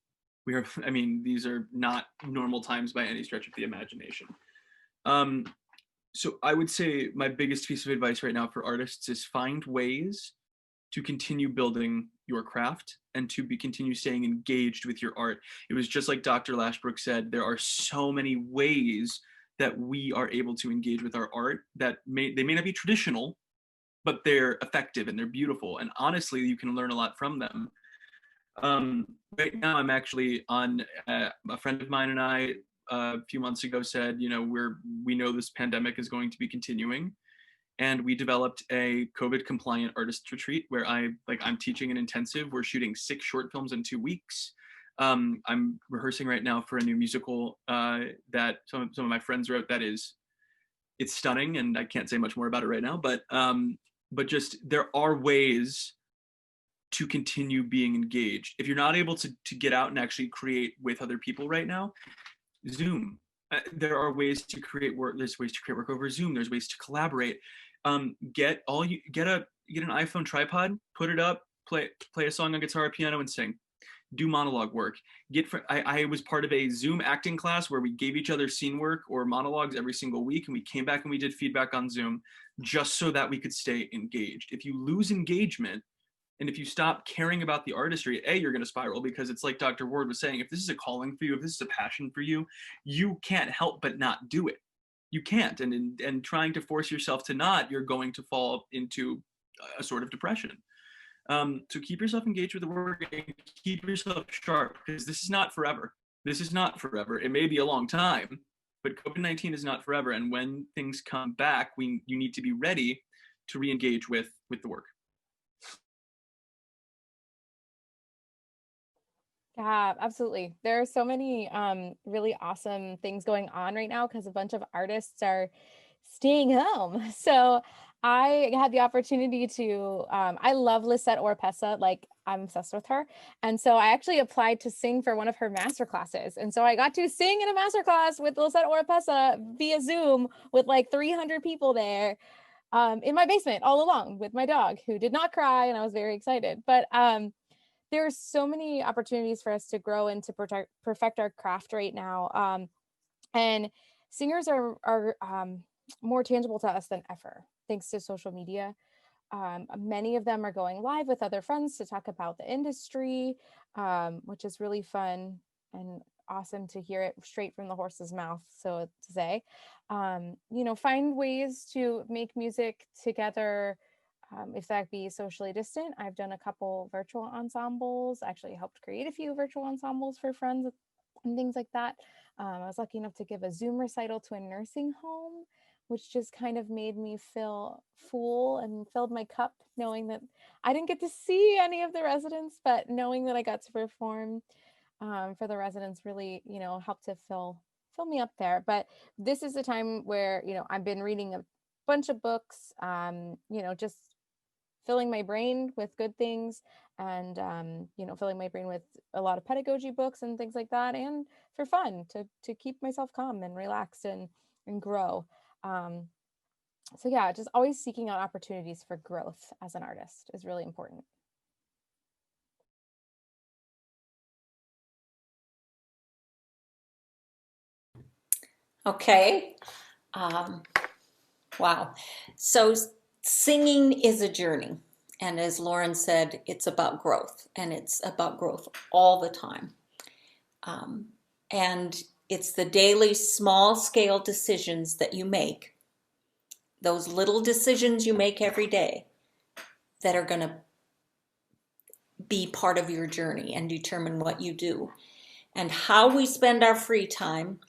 I mean, these are not normal times by any stretch of the imagination. So I would say my biggest piece of advice right now for artists is find ways to continue building your craft and to continue staying engaged with your art. It was just like Dr. Lashbrook said, there are so many ways that we are able to engage with our art that they may not be traditional, but they're effective and they're beautiful. And honestly, you can learn a lot from them. Right now, I'm actually on a friend of mine and I a few months ago said, you know, we know this pandemic is going to be continuing, and we developed a COVID compliant artist retreat where I'm teaching an intensive. We're shooting 6 short films in 2 weeks. I'm rehearsing right now for a new musical that some of my friends wrote. It's stunning, and I can't say much more about it right now. But just there are ways to continue being engaged. If you're not able to get out and actually create with other people right now, Zoom. There are ways to create work. There's ways to create work over Zoom. There's ways to collaborate. Get an iPhone tripod, put it up, play a song on guitar or piano and sing. Do monologue work. I was part of a Zoom acting class where we gave each other scene work or monologues every single week, and we came back and we did feedback on Zoom just so that we could stay engaged. If you lose engagement, and if you stop caring about the artistry, you're going to spiral, because it's like Dr. Ward was saying, if this is a calling for you, if this is a passion for you, you can't help but not do it. You can't. And trying to force yourself to not, you're going to fall into a sort of depression. So keep yourself engaged with the work and keep yourself sharp, because this is not forever. This is not forever. It may be a long time, but COVID-19 is not forever. And when things come back, you need to be ready to re-engage with the work. Yeah, absolutely. There are so many really awesome things going on right now because a bunch of artists are staying home. So I had the opportunity to, I love Lisette Oropesa, like I'm obsessed with her. And so I actually applied to sing for one of her master classes. And so I got to sing in a master class with Lisette Oropesa via Zoom with like 300 people there in my basement all alone with my dog, who did not cry, and I was very excited. But there are so many opportunities for us to grow and to perfect our craft right now. And singers are more tangible to us than ever, thanks to social media. Many of them are going live with other friends to talk about the industry, which is really fun and awesome to hear it straight from the horse's mouth, so to say. Find ways to make music together. If that be socially distant, I've done a couple virtual ensembles, actually helped create a few virtual ensembles for friends and things like that. I was lucky enough to give a Zoom recital to a nursing home, which just kind of made me feel full and filled my cup, knowing that I didn't get to see any of the residents, but knowing that I got to perform for the residents really, helped to fill me up there. But this is a time where, I've been reading a bunch of books, just filling my brain with good things, and filling my brain with a lot of pedagogy books and things like that, and for fun to keep myself calm and relaxed and grow. So yeah, just always seeking out opportunities for growth as an artist is really important. Okay. Wow. So singing is a journey. And as Lauren said, it's about growth, and it's about growth all the time. And it's the daily small scale decisions that you make, those little decisions you make every day, that are going to be part of your journey and determine what you do. And how we spend our free time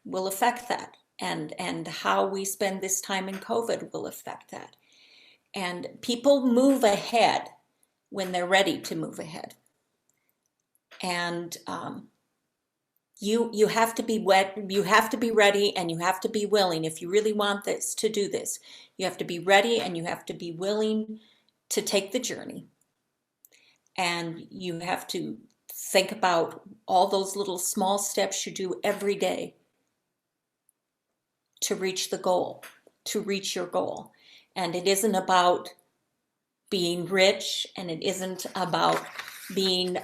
will affect that. And how we spend this time in COVID will affect that. And people move ahead when they're ready to move ahead. And you have to be you have to be ready, and you have to be willing. If you really want this to do this, you have to be ready, and you have to be willing to take the journey. And you have to think about all those little small steps you do every day to reach the goal, to reach your goal. And it isn't about being rich, and it isn't about being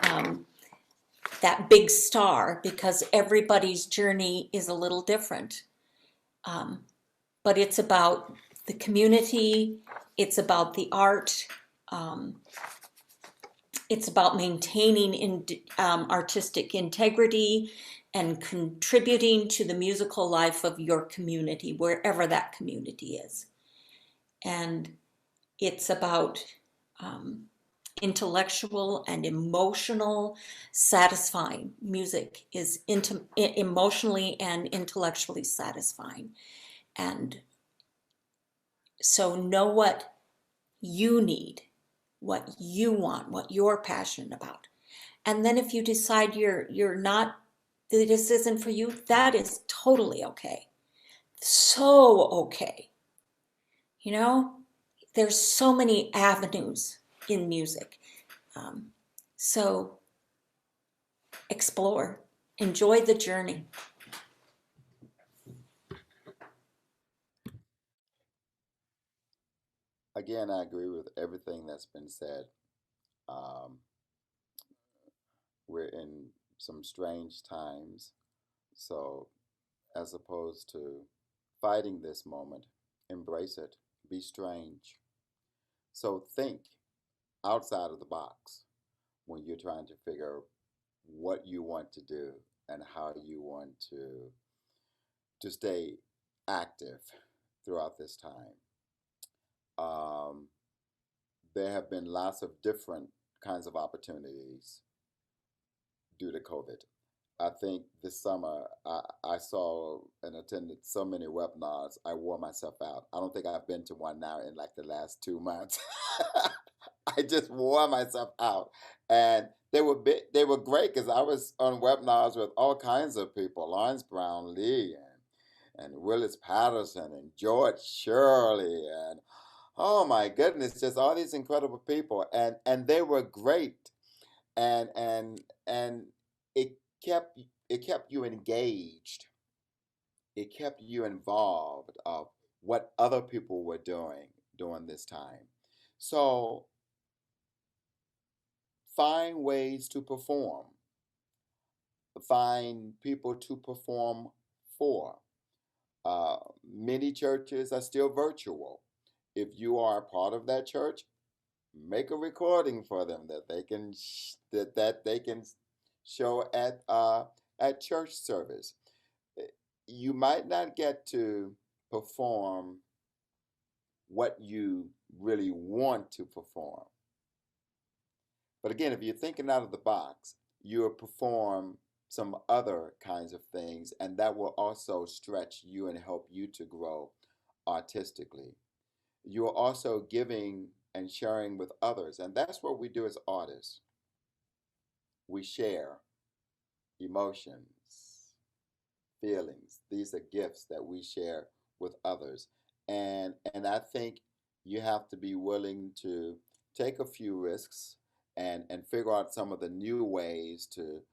that big star, because everybody's journey is a little different. But it's about the community, it's about the art, it's about maintaining artistic integrity and contributing to the musical life of your community, wherever that community is. And it's about intellectual and emotional satisfying. Music is emotionally and intellectually satisfying. And so know what you need, what you want, what you're passionate about. And then if you decide you're not, that this isn't for you, that is totally okay. So okay. You know, there's so many avenues in music. So explore, enjoy the journey. Again, I agree with everything that's been said. We're in some strange times. So, as opposed to fighting this moment, embrace it, be strange. So, think outside of the box when you're trying to figure what you want to do and how you want to stay active throughout this time. There have been lots of different kinds of opportunities due to COVID. I think this summer I saw and attended so many webinars, I wore myself out. I don't think I've been to one now in like the last 2 months. I just wore myself out. And they were great because I was on webinars with all kinds of people, Lawrence Brown Lee and Willis Patterson and George Shirley and oh my goodness, just all these incredible people. And they were great. And it kept you engaged. It kept you involved of what other people were doing during this time. So find ways to perform. Find people to perform for. Many churches are still virtual. If you are a part of that church, make a recording for them that they can that they can show at church service. You might not get to perform what you really want to perform. But again, if you're thinking out of the box, you'll perform some other kinds of things, and that will also stretch you and help you to grow artistically. You're also giving and sharing with others, and that's what we do as artists. We share emotions, feelings. These are gifts that we share with others. And I think you have to be willing to take a few risks and figure out some of the new ways to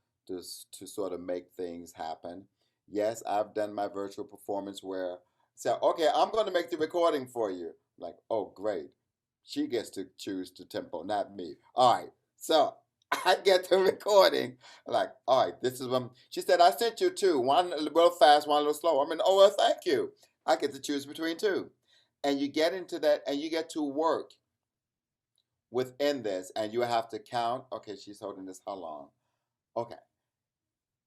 sort of make things happen. Yes, I've done my virtual performance where say, okay, I'm going to make the recording for you. Like, oh, great. She gets to choose the tempo, not me. All right. So I get the recording. Like, all right, this is when she said, I sent you two, one a little fast, one a little slow. I mean, oh, well, thank you. I get to choose between two. And you get into that and you get to work within this and you have to count. Okay, she's holding this how long? Okay.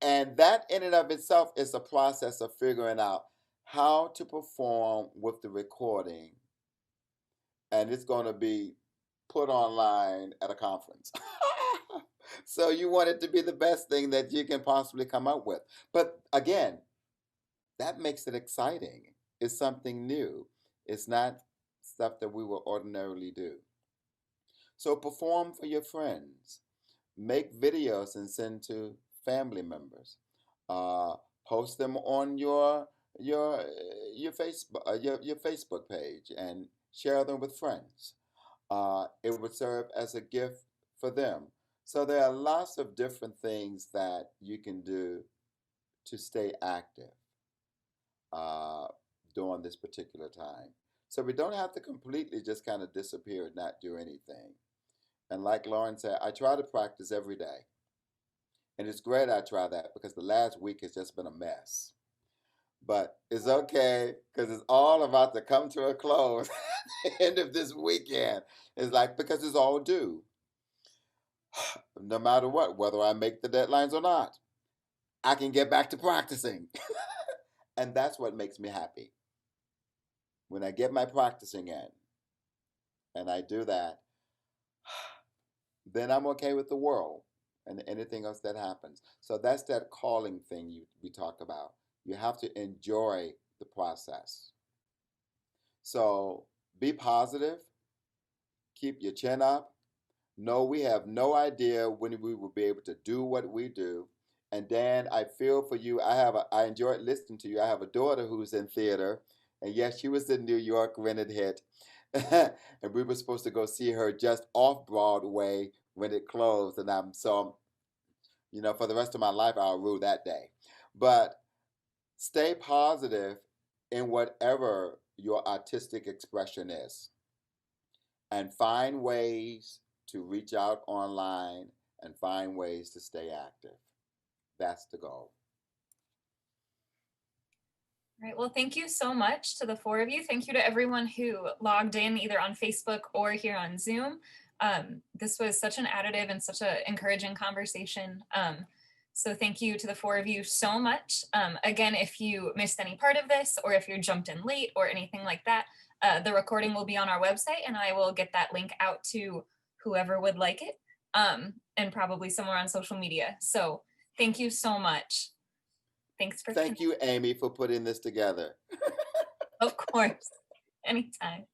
And that in and of itself is a process of figuring out how to perform with the recording. And it's going to be put online at a conference. So you want it to be the best thing that you can possibly come up with. But again, that makes it exciting. It's something new. It's not stuff that we will ordinarily do. So perform for your friends. Make videos and send to family members. Post them on your Facebook page and share them with friends. It would serve as a gift for them. So there are lots of different things that you can do to stay active during this particular time. So we don't have to completely just kind of disappear and not do anything. And like Lauren said, I try to practice every day. And it's great I try that because the last week has just been a mess. But it's okay because it's all about to come to a close at the end of this weekend. It's like, because it's all due. no matter what, whether I make the deadlines or not, I can get back to practicing. And that's what makes me happy. When I get my practicing in and I do that, then I'm okay with the world and anything else that happens. So that's that calling thing we talk about. You have to enjoy the process. So be positive, keep your chin up. No, we have no idea when we will be able to do what we do. And Dan, I feel for you. I enjoyed listening to you. I have a daughter who's in theater, and yes, she was in New York when it hit. And we were supposed to go see her just off Broadway when it closed. And for the rest of my life, I'll rue that day. But stay positive in whatever your artistic expression is, and find ways to reach out online and find ways to stay active. That's the goal. All right, well, thank you so much to the four of you. Thank you to everyone who logged in either on Facebook or here on Zoom. This was such an additive and such an encouraging conversation. So thank you to the four of you so much. Again, if you missed any part of this, or if you jumped in late or anything like that, the recording will be on our website, and I will get that link out to whoever would like it, and probably somewhere on social media. So thank you so much. Thanks for Thank you, Amy, for putting this together. Of course, anytime.